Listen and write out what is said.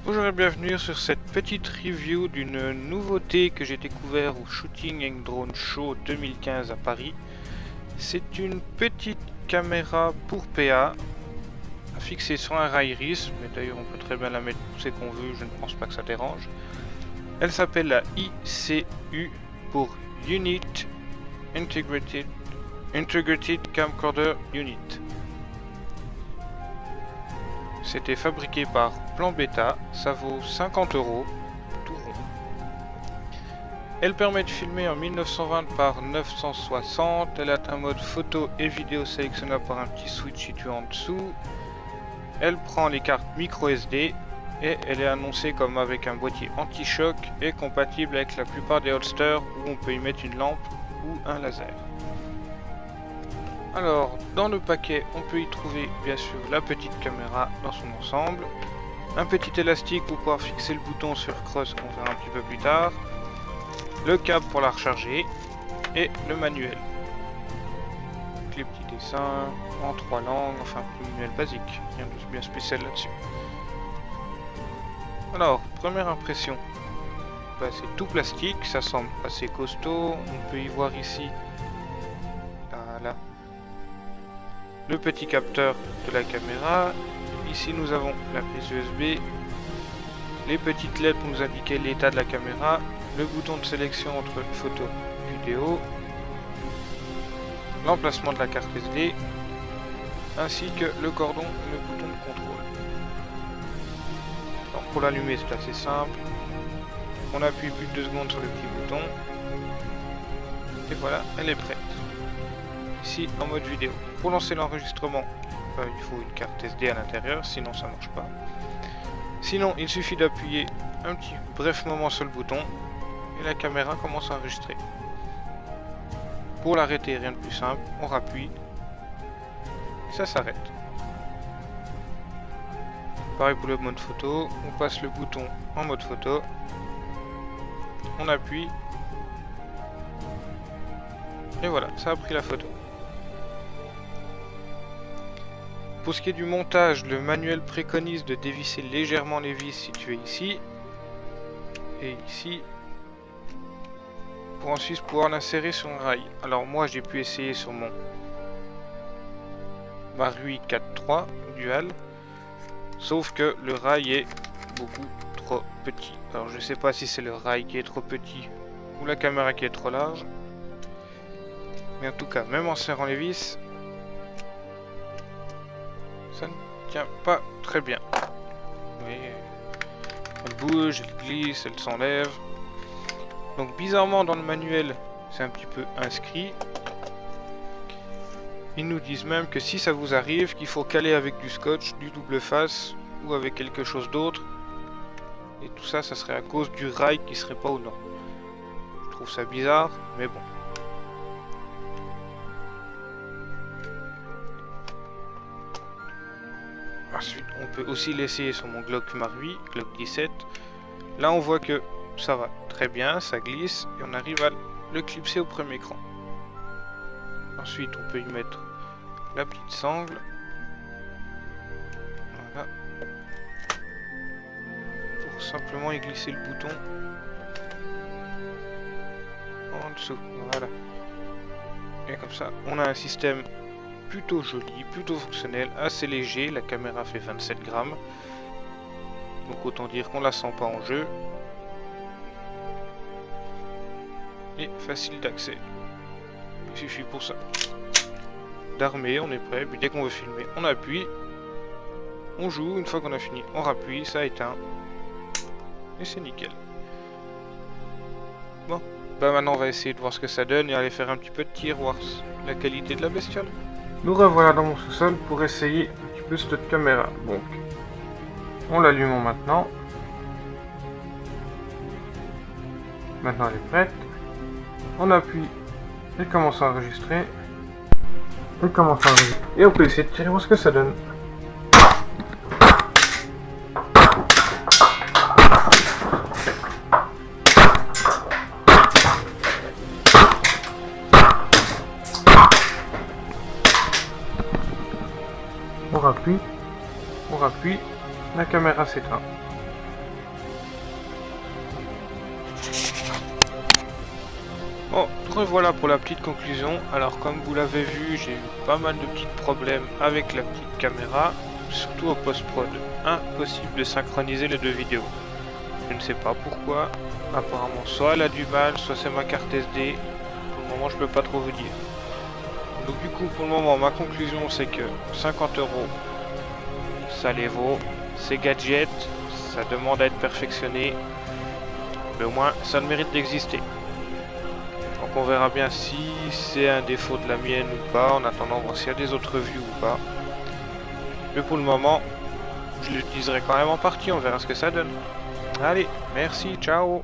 Bonjour et bienvenue sur cette petite review d'une nouveauté que j'ai découvert au Shooting and Drone Show 2015 à Paris. C'est une petite caméra pour PA fixée sur un rail RIS, mais d'ailleurs on peut très bien la mettre où c'est qu'on veut, je ne pense pas que ça dérange. Elle s'appelle la ICU pour Unit Integrated Camcorder Unit. C'était fabriqué par Plan Beta, ça vaut 50 €, tout rond. Elle permet de filmer en 1920 par 960, elle a un mode photo et vidéo sélectionnable par un petit switch situé en dessous. Elle prend les cartes micro SD et elle est annoncée comme avec un boîtier anti-choc et compatible avec la plupart des holsters où on peut y mettre une lampe ou un laser. Alors, dans le paquet, on peut y trouver bien sûr la petite caméra dans son ensemble, un petit élastique pour pouvoir fixer le bouton sur cross qu'on verra un petit peu plus tard, le câble pour la recharger et le manuel. Donc, les petits dessins en 3 langues, enfin le manuel basique, rien de bien spécial là-dessus. Alors, première impression, c'est tout plastique, ça semble assez costaud, on peut y voir ici, là, le petit capteur de la caméra. Ici nous avons la prise USB, les petites LED pour nous indiquer l'état de la caméra, le bouton de sélection entre photo et vidéo, l'emplacement de la carte SD, ainsi que le cordon et le bouton de contrôle. Alors pour l'allumer c'est assez simple, on appuie plus de 2 secondes sur le petit bouton, et voilà, elle est prête. Ici en mode vidéo. Pour lancer l'enregistrement, il faut une carte SD à l'intérieur, sinon ça marche pas. Sinon, il suffit d'appuyer un petit bref moment sur le bouton et la caméra commence à enregistrer. Pour l'arrêter, rien de plus simple, on rappuie et ça s'arrête. Pareil pour le mode photo, on passe le bouton en mode photo, on appuie et voilà, ça a pris la photo. Pour ce qui est du montage, le manuel préconise de dévisser légèrement les vis situées ici et ici pour ensuite pouvoir l'insérer sur un rail. Alors moi j'ai pu essayer sur mon Marui 4.3 dual, sauf que le rail est beaucoup trop petit. Alors je sais pas si c'est le rail qui est trop petit ou la caméra qui est trop large, mais en tout cas même en serrant les vis, ça ne tient pas très bien. Oui, elle bouge, elle glisse, elle s'enlève. Donc bizarrement dans le manuel, c'est un petit peu inscrit. Ils nous disent même que si ça vous arrive, qu'il faut caler avec du scotch, du double face ou avec quelque chose d'autre. Et tout ça, ça serait à cause du rail qui serait pas aux normes. Je trouve ça bizarre, mais bon. Ensuite, on peut aussi l'essayer sur mon Glock Marui, Glock 17. Là, on voit que ça va très bien, ça glisse, et on arrive à le clipser au premier écran. Ensuite, on peut y mettre la petite sangle. Voilà. Pour simplement y glisser le bouton en dessous. Voilà. Et comme ça, on a un système plutôt joli, plutôt fonctionnel, assez léger. La caméra fait 27 grammes. Donc autant dire qu'on la sent pas en jeu. Et facile d'accès. Il suffit pour ça d'armer, on est prêt, puis dès qu'on veut filmer, on appuie, on joue, une fois qu'on a fini, on rappuie, ça éteint, et c'est nickel. Bon, bah maintenant on va essayer de voir ce que ça donne et aller faire un petit peu de tir, voir la qualité de la bestiole. Nous revoilà dans mon sous-sol pour essayer un petit peu cette caméra. Donc, on l'allume maintenant. Maintenant elle est prête. On appuie, elle commence à enregistrer. Et on peut essayer de tirer, voir ce que ça donne. On rappuie, la caméra s'éteint. Bon, revoilà pour la petite conclusion. Alors comme vous l'avez vu, j'ai eu pas mal de petits problèmes avec la petite caméra, surtout au post-prod. Impossible de synchroniser les deux vidéos. Je ne sais pas pourquoi. Apparemment, soit elle a du mal, soit c'est ma carte SD. Pour le moment, je peux pas trop vous dire. Donc du coup, pour le moment, ma conclusion, c'est que 50 €, ça les vaut. Ces gadgets, ça demande à être perfectionné. Mais au moins, ça a le mérite d'exister. Donc on verra bien si c'est un défaut de la mienne ou pas, en attendant voir s'il y a des autres vues ou pas. Mais pour le moment, je l'utiliserai quand même en partie, on verra ce que ça donne. Allez, merci, ciao!